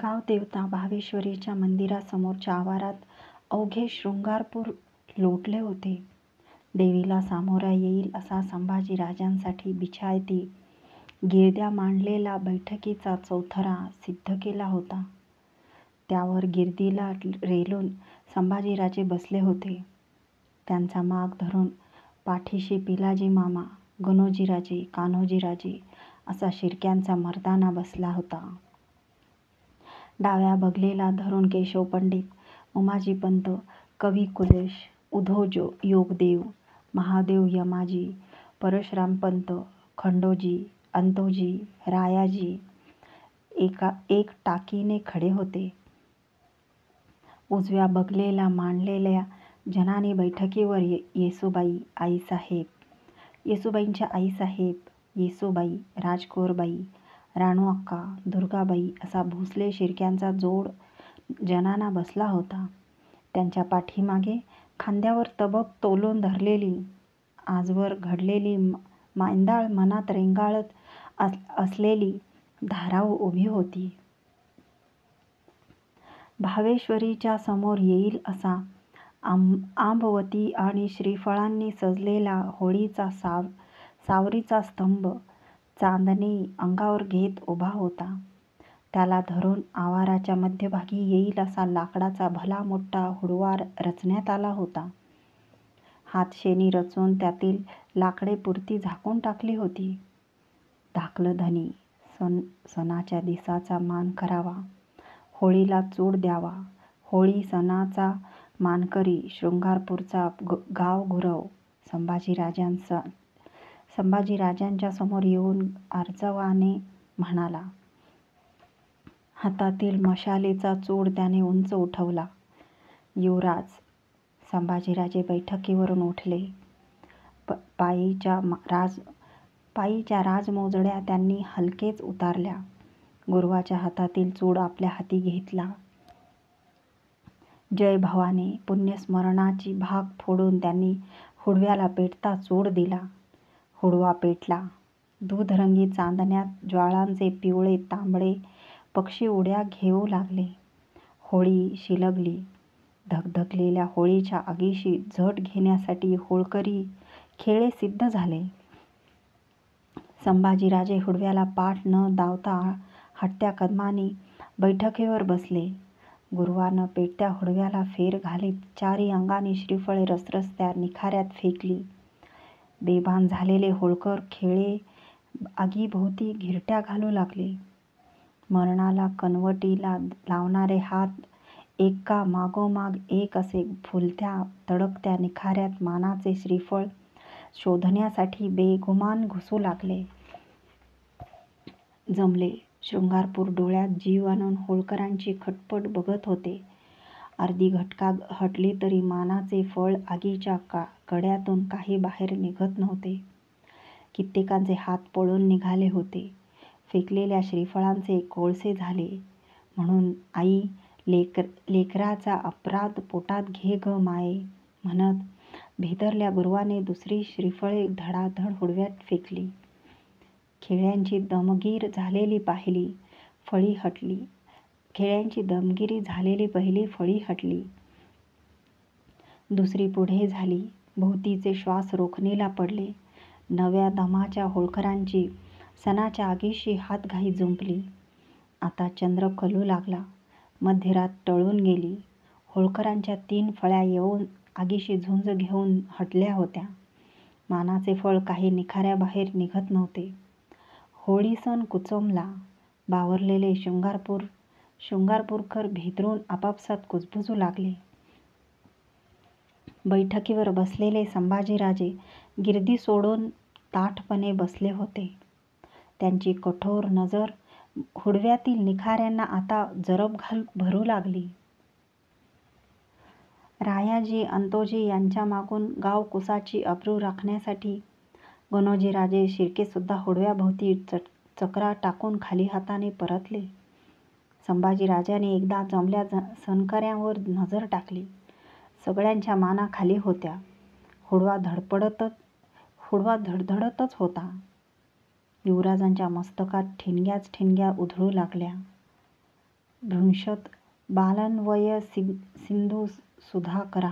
गावदेवता भावेश्वरीच्या मंदिरासमोरच्या आवारात अवघे शृंगारपूर लोटले होते. देवीला सामोरा येईल असा संभाजीराजांसाठी बिछायती गिरद्या मांडलेला बैठकीचा चौथरा सिद्ध केला होता. त्यावर गिरदीला रेलून संभाजीराजे बसले होते. त्यांचा माग धरून पाठीशी पिलाजी मामा, गणोजीराजे, कान्होजीराजे असा शिर्क्यांचा मर्दाना बसला होता. डाव्या बगलेला धरून केशव पंडित, उमाजीपंत, कवी कुलेश, उधोज योगदेव, महादेव यमाजी, परशुरामपंत, खंडोजी, अंतोजी, रायाजी एक टाकीने खडे होते. उजव्या बगलेला मांडलेल्या जनानी बैठकीवर येसूबाई, आईसाहेब, येसूबाईंच्या आईसाहेब, येसूबाई, राजकौरबाई, राणूअक्का, दुर्गाबाई असा भोसले शिर्क्यांचा जोड जनाना बसला होता. त्यांच्या पाठीमागे खांद्यावर तबक तोलून धरलेली, आजवर घडलेली मांदाळ मनात रेंगाळत असलेली धाराऊ उभी होती. भावेश्वरीच्या समोर येईल असा आंबवती आणि श्रीफळांनी सजलेला होळीचा सावरीचा स्तंभ चांदणे अंगावर घेत उभा होता. त्याला धरून आवाराच्या मध्यभागी येईल असा लाकडाचा भला मोठा हुडवा रचण्यात आला होता. हातशेनी रचून त्यातील लाकडे पुरती झाकून टाकली होती. धाकलं धनी, सणाच्या दिसाचा मान करावा, होळीला चूड द्यावा, होळी सणाचा मानकरी शृंगारपूरचा गावगुरव संभाजीराजांच्या समोर येऊन आर्जवाने म्हणाला. हातातील मशालीचा चूड त्याने उंच उठवला. युवराज! संभाजीराजे बैठकीवरून उठले. पायीच्या राजमोजड्या त्यांनी हलकेच उतारल्या. गुरुवाच्या हातातील चूड आपल्या हाती घेतला. जय भवाने पुण्यस्मरणाची भाग फोडून त्यांनी हुडव्याला पेटता चूड दिला. हुडवा पेटला. दूधरंगी चांदण्यात ज्वाळांचे पिवळे तांबडे पक्षी उड्या घेऊ लागले. होळी शिलगली. धगधगलेल्या होळीच्या आगीशी झट घेण्यासाठी होळकरी खेळे सिद्ध झाले. संभाजीराजे हुडव्याला पाठ न दावता हटत्या कदमांनी बैठकीवर बसले. गुरुवानं पेटत्या हुडव्याला फेर घालीत चारी अंगांनी श्रीफळे रसरसत्या निखाऱ्यात फेकली. बेभान झालेले होळकर खेळे आगीभोवती घिरट्या घालू लागले. मरणाला कनवटीला लावणारे हात एका मागोमाग एक असे फुलत्या तडकत्या निखाऱ्यात मानाचे श्रीफळ शोधण्यासाठी बेगुमान घुसू लागले. जमले. शृंगारपूर डोळ्यात जीव आणून होळकरांची खटपट बघत होते. अर्धी घटका हटली तरी मानाचे फळ आगीच्या कड्यातून काही बाहेर निघत नव्हते. कित्येकांचे हात पळून निघाले होते. फेकलेल्या श्रीफळांचे कोळसे झाले. म्हणून आई लेकराचा अपराध पोटात घे ग माये म्हणत भेदरल्या गुरुवाने दुसरी श्रीफळे धडाधड हुडव्यात फेकली. खेळ्यांची दमगीर झालेली पहिली फळी हटली. दुसरी पुढे झाली. भोवतीचे श्वास रोखणीला पडले. नव्या दमाच्या होळकरांची सणाच्या आगीशी हातघाई जुंपली. आता चंद्र कलू लागला. मध्यरात टळून गेली. होळकरांच्या 3 फळ्या येऊन आगीशी झुंज घेऊन हटल्या होत्या. मानाचे फळ काही निखाऱ्याबाहेर निघत नव्हते. होळी सण कुचमला. बावरलेले शृंगारपूरकर भेदरून आपापसात कुजबुजू लागले. बैठकीवर बसलेले संभाजीराजे गिरदी सोडून ताठपणे बसले होते. त्यांची कठोर नजर हुडव्यातील निखाऱ्यांना आता जरब भरू लागली. रायाजी, अंतोजी यांच्या मागून गावकुसाची अब्रू राखण्यासाठी गणोजीराजे शिर्केसुद्धा हुडव्याभोवती चकरा टाकून खाली हाताने परतले. संभाजीराजांनी एकदा जमल्या सनकऱ्यांवर नजर टाकली. सगळ्यांच्या माना खाली होत्या. हुडवा धडधडतच होता. युवराजांच्या मस्तकात ठिणग्याच ठिणग्या उधळू लागल्या. भ्रंशत बालन्वय सिंधू सुधाकरा.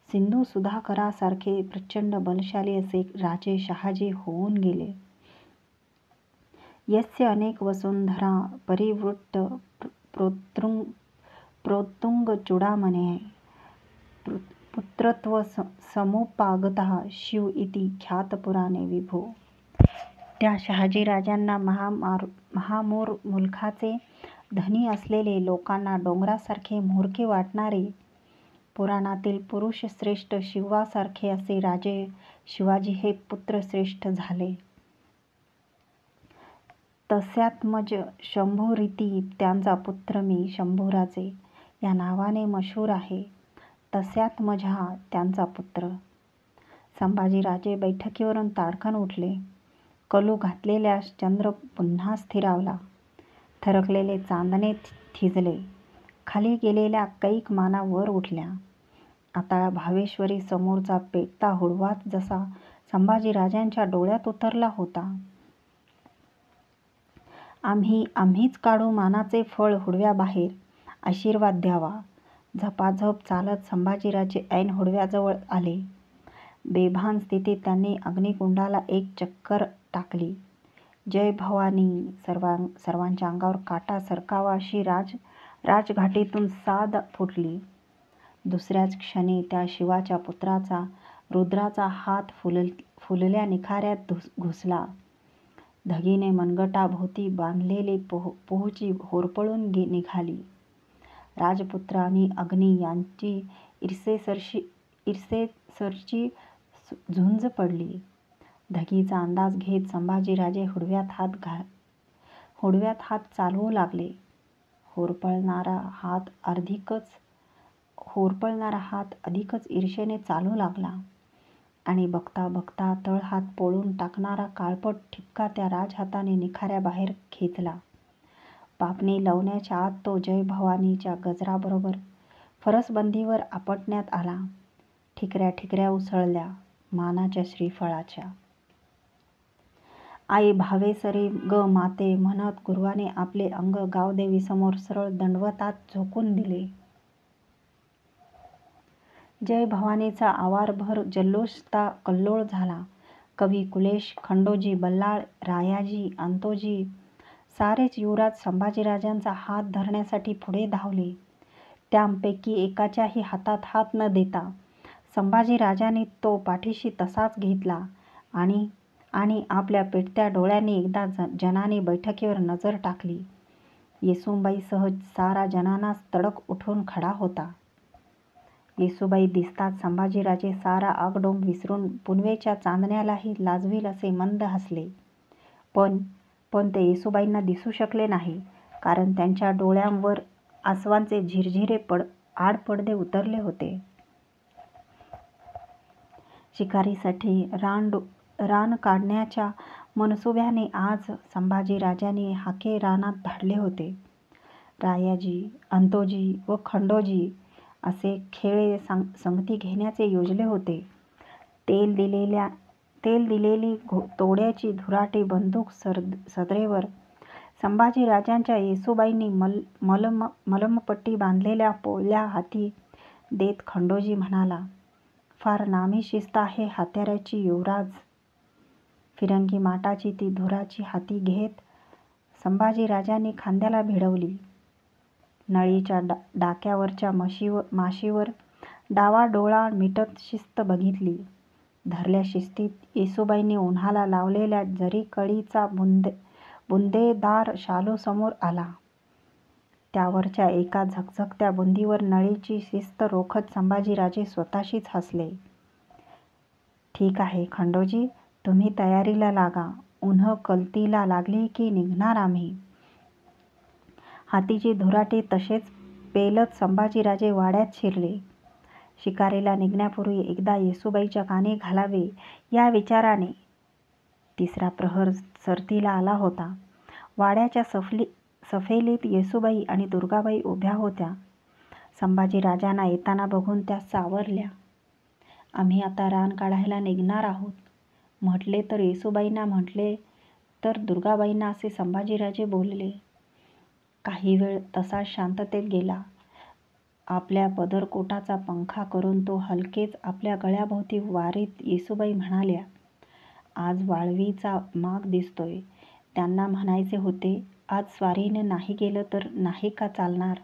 सिंधू सुधाकरासारखे प्रचंड बलशाली असे राजे शहाजी होऊन गेले. यस्य अनेक वसुंधरा परिवृट्ट प्रोत्तुंग चूडामणे पुत्रत्व समुपागतः शिव इति ख्यातपुराणे विभो. त्या शहाजी राजांना महामूर मुलखाचे धनी असलेले, लोकांना डोंगरासारखे म्होरके वाटणारे, पुराणातील पुरुषश्रेष्ठ शिवासारखे असे राजे शिवाजी हे पुत्रश्रेष्ठ झाले. तस्यात्मज शंभूरिती त्यांचा पुत्र मी शंभूराजे या नावाने मशहूर आहे. तस्यात्मज हा त्यांचा पुत्र. संभाजीराजे बैठकीवरून ताडकन उठले. कलू घातलेल्या चंद्र पुन्हा स्थिरावला. थरकलेले चांदणे थिजले. खाली गेलेल्या कैक माना वर उठल्या. आता भावेश्वरी समोरचा पेटता हुडवाच जसा संभाजीराजांच्या डोळ्यात उतरला होता. आम्हीच काढू मानाचे फळ हुडव्याबाहेर, आशीर्वाद द्यावा. झपाझप चालत संभाजीराजे ऐन हुडव्याजवळ आले. बेभान स्थितीत त्यांनी अग्निकुंडाला एक चक्कर टाकली. जय भवानी. सर्वांच्या अंगावर काटा सरकावा अशी राजघाटीतून साद फुटली. दुसऱ्याच क्षणी त्या शिवाच्या पुत्राचा रुद्राचा हात फुलल्या निखाऱ्यात घुसला. धगीने मनगटाभोवती बांधलेली पोहची होरपळून निघाली. राजपुत्र आणि अग्नी यांची ईर्षेसरची झुंज पडली. धगीचा अंदाज घेत संभाजीराजे हुडव्यात हात चालवू लागले. होरपळणारा हात अधिकच ईर्षेने चालू लागला आणि बघता बघता तळहात पोळून टाकणारा काळपट ठिपका त्या राजहाताने निखाऱ्याबाहेर खेचला. पापणी लावण्याच्या आत तो जय भवानीच्या गजराबरोबर फरसबंदीवर आपटण्यात आला. ठिकऱ्या ठिकऱ्या उसळल्या मानाच्या श्रीफळाच्या. आई भावेसरी ग माते म्हणत गुरुवाने आपले अंग गावदेवीसमोर सरळ दंडवतात झोकून दिले. जय भवानीचा आवारभर जल्लोषता कल्लोळ झाला. कवी कुलेश, खंडोजी, बल्लाळ, रायाजी, अंतोजी सारेच युवराज संभाजीराजांचा हात धरण्यासाठी पुढे धावले. त्यांपैकी एकाच्याही हातात हात न देता संभाजीराजांनी तो पाठीशी तसाच घेतला आणि आपल्या पेटत्या डोळ्यांनी एकदा जनानी बैठकीवर नजर टाकली. येसूबाईसह सारा जनानाच तडक उठून खडा होता. येसूबाई दिसताच संभाजीराजे सारा आगडोंब विसरून पुनवेच्या चांदण्यालाही लाजवील असे मंद हसले. पण ते येसूबाईंना दिसू शकले नाही, कारण त्यांच्या डोळ्यांवर आसवांचे झिरझिरे आडपडदे उतरले होते. शिकारीसाठी रान काढण्याच्या मनसुब्याने आज संभाजीराजांनी हाके रानात धाडले होते. रायाजी, अंतोजी व खंडोजी असे खेळे संगती घेण्याचे योजले होते. तेल दिलेली तोड्याची धुराटी बंदूक सदरेवर संभाजीराजांच्या येसूबाईंनी मलमपट्टी बांधलेल्या पोळल्या हाती देत खंडोजी म्हणाला, फार नामी शिस्त आहे हत्याराची युवराज. फिरंगी माटाची ती धुराची हाती घेत संभाजीराजांनी खांद्याला भिडवली. नळीच्या डाक्यावरच्या माशीवर डावाडोळा मिटत शिस्त बघितली. धरल्या शिस्तीत येसूबाईंनी उन्हाला लावलेल्या जरीकळीचा बुंदेदार शालू समोर आला. त्यावरच्या एका झकझकत्या बुंदीवर नळीची शिस्त रोखत संभाजीराजे स्वतःशीच हसले. ठीक आहे खंडोजी, तुम्ही तयारीला लागा. उन्ह कलतीला लागली की निघणार आम्ही. हातीची धुराटी तसेच पेलत संभाजीराजे वाड्यात शिरले. शिकारीला निघण्यापूर्वी एकदा येसूबाईच्या कानी घालावे या विचाराने. तिसरा प्रहर सरतीला आला होता. वाड्याच्या सफेलीत येसूबाई आणि दुर्गाबाई उभ्या होत्या. संभाजीराजांना येताना बघून त्या सावरल्या. आम्ही आता रान काढायला निघणार आहोत म्हटले तर येसूबाईंना, म्हटले तर दुर्गाबाईंना असे संभाजीराजे बोलले. काही वेळ तसाच शांततेत गेला. आपल्या पदरकोटाचा पंखा करून तो हलकेच आपल्या गळ्याभोवती वारीत येसूबाई म्हणाल्या, आज वाळवीचा माग दिसतोय. त्यांना म्हणायचे होते, आज स्वारीने नाही गेलं तर नाही का चालणार.